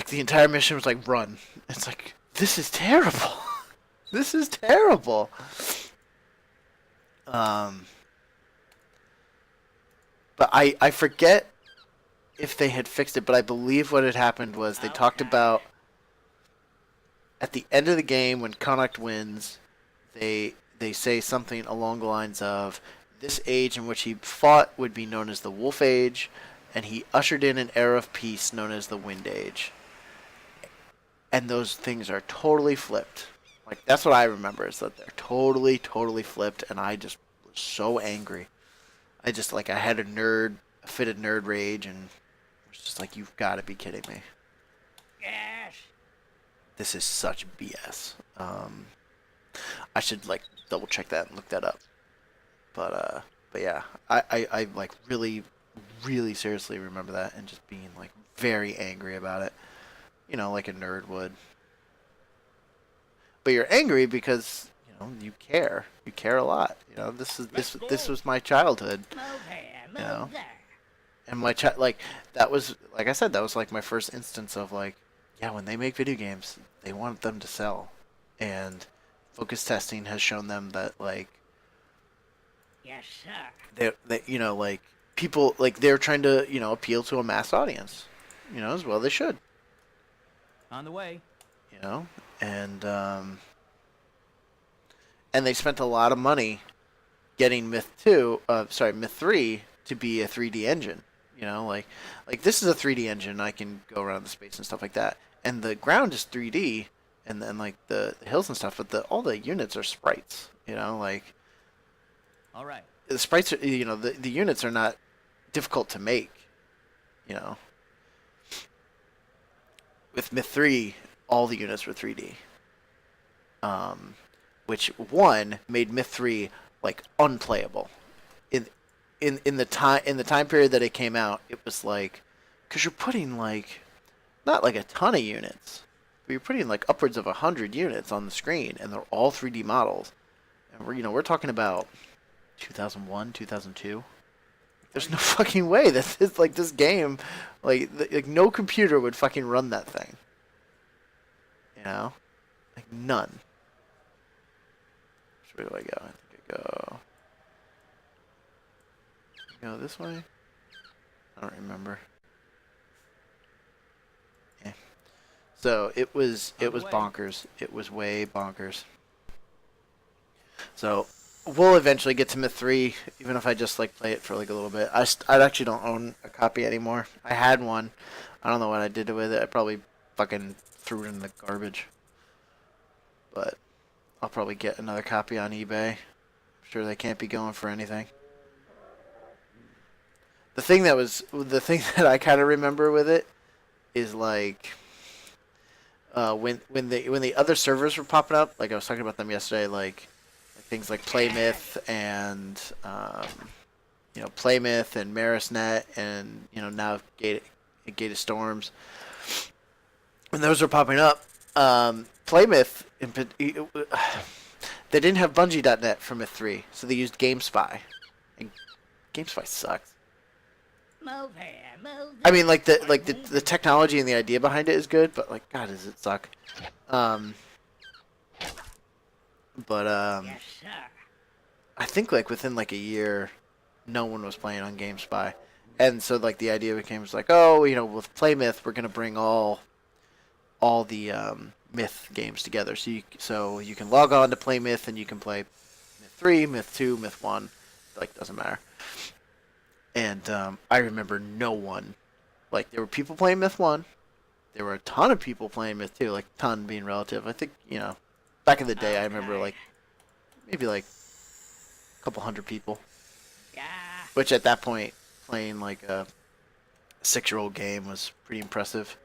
the entire mission was like, run. It's like, this is terrible. This is terrible. But I forget if they had fixed it, but I believe what had happened was they talked about, at the end of the game, when Connacht wins, they say something along the lines of, this age in which he fought would be known as the Wolf Age, and he ushered in an era of peace known as the Wind Age. And those things are totally flipped. Like, that's what I remember, is that they're totally flipped, and I just was so angry. I just, like, I had a fit of nerd rage, and was just like, you've got to be kidding me. Yes. This is such BS. I should, like, double check that and look that up. But yeah, I like really seriously remember that, and just being like very angry about it. You know, like a nerd would. But you're angry because, you know, you care. You care a lot. You know, this was my childhood. Move here. Move You know? there. And my that was, like I said, that was like my first instance of like, yeah, when they make video games, they want them to sell. And focus testing has shown them that, like, Yes, sir. they you know, like, people, like, they're trying to, you know, appeal to a mass audience, you know, as well they should, On the way. you know, and they spent a lot of money getting Myth 3 to be a 3D engine, you know, like this is a 3D engine. I can go around the space and stuff like that, and the ground is 3D, and then like the hills and stuff, but all the units are sprites, you know, like. All right. The sprites are, you know, the units are not difficult to make, you know. With Myth 3, all the units were 3D. Which, one, made Myth 3, like, unplayable. In the time period that it came out, it was like, because you're putting, like, not like a ton of units, but you're putting like upwards of 100 units on the screen, and they're all 3D models. And we're talking about 2001, 2002. There's no fucking way that this, like, this game, like no computer would fucking run that thing. You know? Like, none. Which way do I go? I think I go this way? I don't remember. Yeah. So it was bonkers. It was way bonkers. So we'll eventually get to Myth 3, even if I just like play it for like a little bit. I actually don't own a copy anymore. I had one. I don't know what I did with it. I probably fucking threw it in the garbage. But I'll probably get another copy on eBay. I'm sure they can't be going for anything. The thing that I kind of remember with it is like when the other servers were popping up, like I was talking about them yesterday, like things like Playmyth and Playmyth and Marisnet and now Gate of Storms. When those were popping up, Playmyth they didn't have Bungie.net for Myth 3, so they used GameSpy, and GameSpy sucks. Move here, move. I mean, the technology and the idea behind it is good, but like, God, does it suck? Yes, sir. I think like within like a year, no one was playing on GameSpy, and so like the idea became like, oh, with Playmyth, we're gonna bring all the Myth games together, so you can log on to Playmyth and you can play Myth 3, Myth 2, Myth 1, like doesn't matter. And I remember no one, like there were people playing Myth 1, there were a ton of people playing Myth 2, like ton being relative. I think back in the day, I remember like maybe like a couple hundred people. Yeah. Which at that point, playing like a 6-year-old game was pretty impressive.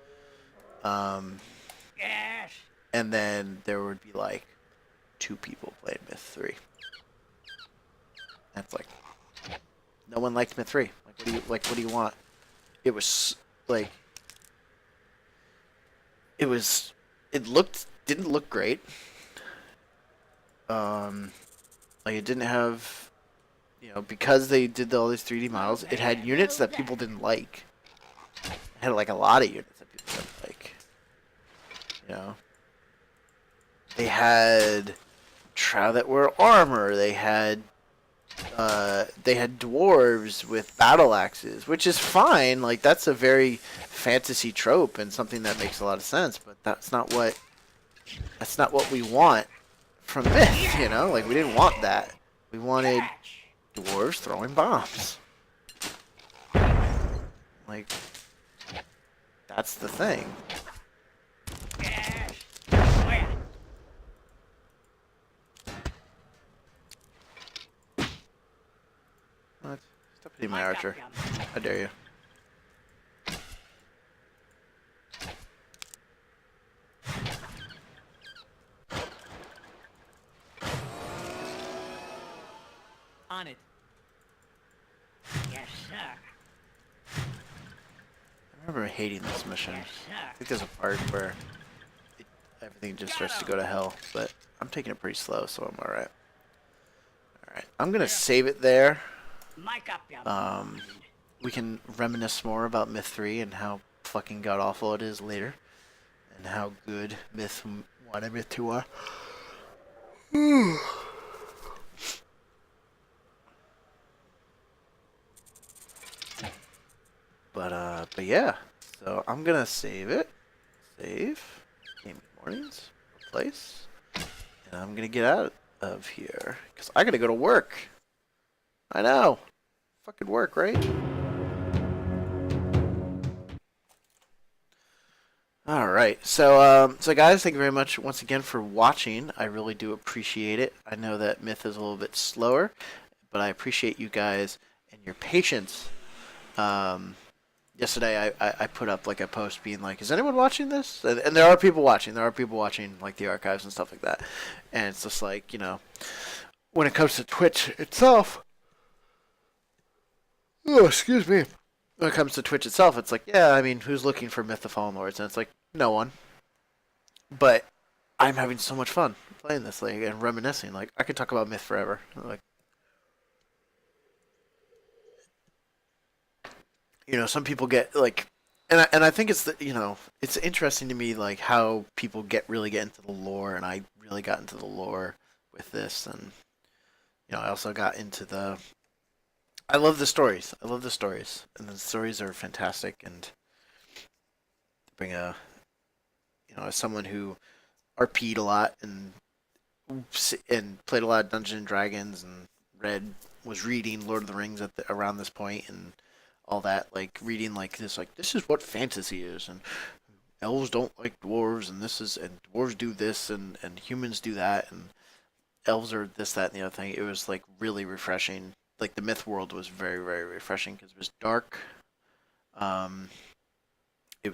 Yes. And then there would be like 2 people playing Myth 3. That's like, no one liked Myth 3. What do you want? It was like, didn't look great. Like it didn't have, because they did all these 3D models, it had units that people didn't like. It had like a lot of units that people didn't like. They had Trow that were armor. They had dwarves with battle axes, which is fine. Like that's a very fantasy trope and something that makes a lot of sense. But that's not what we want from Myth. Like we didn't want that. We wanted dwarves throwing bombs. Like that's the thing. Yes. Oh, yeah. What? Stop hitting my archer. How dare you? On it. Yes, sir. I remember hating this mission. Yes, I sir. think there's a part where everything just starts to go to hell, but I'm taking it pretty slow, so I'm alright. Alright, I'm gonna save it there. Mic up, young We can reminisce more about Myth 3 and how fucking god awful it is later, and how good Myth 1 and Myth 2 are. But yeah, so I'm gonna save it. Save. Gaming Mornings. Replace. And I'm gonna get out of here. Because I gotta go to work. I know. Fucking work, right? Alright, so guys, thank you very much once again for watching. I really do appreciate it. I know that Myth is a little bit slower, but I appreciate you guys and your patience. Yesterday I put up like a post being like, is anyone watching this? And there are people watching. There are people watching like the archives and stuff like that. And it's just like, when it comes to Twitch itself, oh, excuse me. When it comes to Twitch itself, it's like, yeah, I mean, who's looking for Myth the Fallen Lords? And it's like, no one. But I'm having so much fun playing this, like, and reminiscing. Like, I could talk about Myth forever. Like, some people get like, and I think it's it's interesting to me like how people really get into the lore, and I really got into the lore with this, and I also got into I love the stories. I love the stories, and the stories are fantastic, and bring as someone who RP'd a lot and played a lot of Dungeons and Dragons and was reading Lord of the Rings around this point and all that, like reading like this is what fantasy is, and elves don't like dwarves, and dwarves do this, and humans do that, and elves are this, that, and the other thing. It was like really refreshing. Like the myth world was very, very refreshing because it was dark. It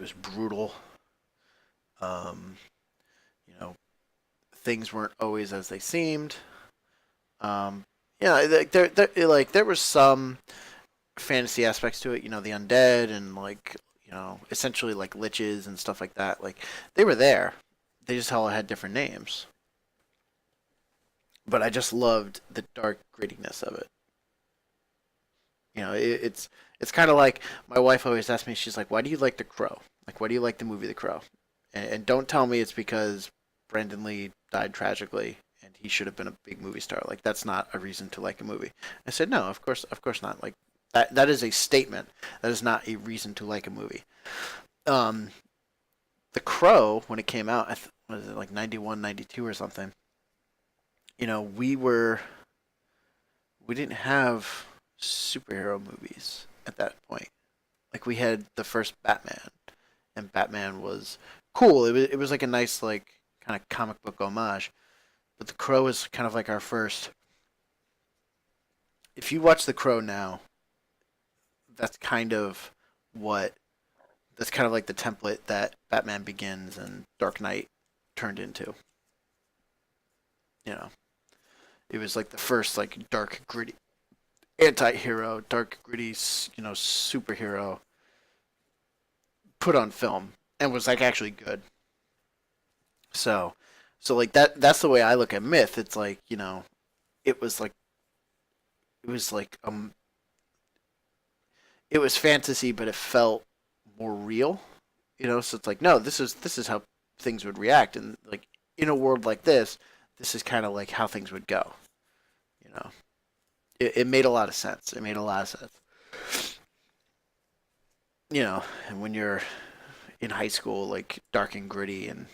was brutal. Um, you know, things weren't always as they seemed. There was some fantasy aspects to it. The undead and like essentially like liches and stuff like that. Like they were there. They just all had different names. But I just loved the dark grittiness of it. It's kind of like my wife always asks me. She's like, "Why do you like The Crow? Like, why do you like the movie The Crow?" And don't tell me it's because Brandon Lee died tragically and he should have been a big movie star. Like that's not a reason to like a movie. I said, no, of course not. Like that is a statement. That is not a reason to like a movie. The Crow, when it came out, was it like 91, 92 or something? We didn't have superhero movies at that point. Like we had the first Batman, and Batman was cool. It was like a nice like kind of comic book homage. But The Crow is kind of like our first. If you watch The Crow now, that's kind of like the template that Batman Begins and Dark Knight turned into. It was like the first like dark gritty anti-hero, dark gritty, superhero put on film and was like actually good. So like that's the way I look at myth. It's like, it was like it was like it was fantasy but it felt more real. So it's like, no, this is how things would react, and like in a world like this is kind of like how things would go. It made a lot of sense. It made a lot of sense. And when you're in high school, like dark and gritty, and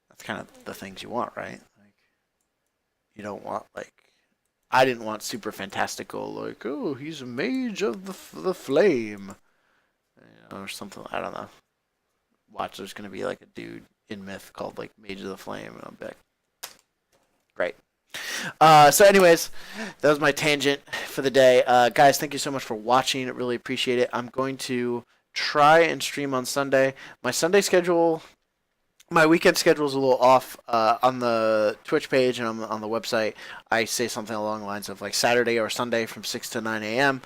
that's kind of the things you want, right? Like, you don't want like, I didn't want super fantastical, like, oh, he's a mage of the flame, or something. I don't know. Watch, there's gonna be like a dude in myth called like Mage of the Flame, and I'll be like, great. So anyways, that was my tangent for the day. Guys, thank you so much for watching. I really appreciate it. I'm going to try and stream on Sunday. My weekend schedule is a little off. On the Twitch page and on the website, I say something along the lines of like Saturday or Sunday from 6 to 9 a.m.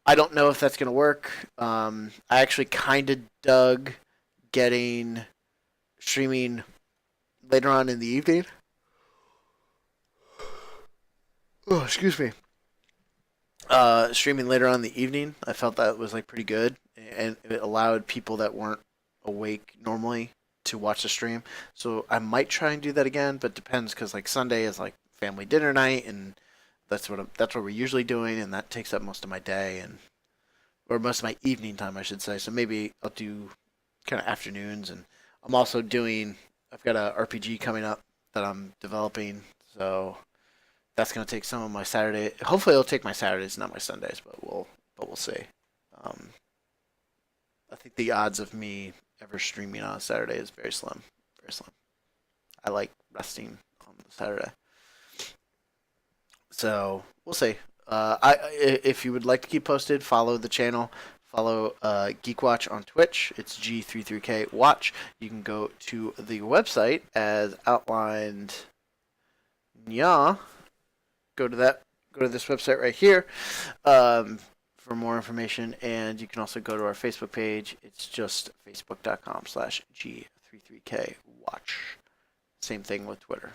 I don't know if that's going to work. I actually kind of dug getting streaming later on in the evening. Oh, excuse me. Streaming later on in the evening, I felt that was like pretty good, and it allowed people that weren't awake normally to watch the stream. So I might try and do that again, but depends because like Sunday is like family dinner night, and that's what we're usually doing, and that takes up most of my day or most of my evening time, I should say. So maybe I'll do kind of afternoons, and I've got a RPG coming up that I'm developing, so that's gonna take some of my Saturday. Hopefully, it'll take my Saturdays, not my Sundays, but we'll see. I think the odds of me ever streaming on a Saturday is very slim, very slim. I like resting on the Saturday, so we'll see. If you would like to keep posted, follow the channel. Follow Geek Watch on Twitch. It's G33K Watch. You can go to the website as outlined. Yeah. Go to this website right here for more information, and you can also go to our Facebook page. It's just facebook.com/G33K Watch. Same thing with Twitter.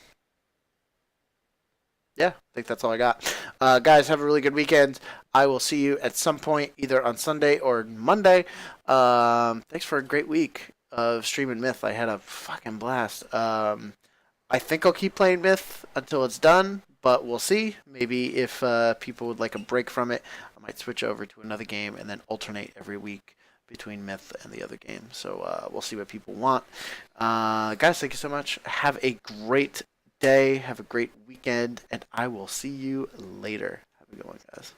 yeah, I think that's all I got. Guys, have a really good weekend. I will see you at some point, either on Sunday or Monday. Thanks for a great week of streaming Myth. I had a fucking blast. I think I'll keep playing Myth until it's done, but we'll see. Maybe if people would like a break from it, I might switch over to another game and then alternate every week between Myth and the other game. So we'll see what people want. Guys, thank you so much. Have a great day. Have a great weekend, and I will see you later. Have a good one, guys.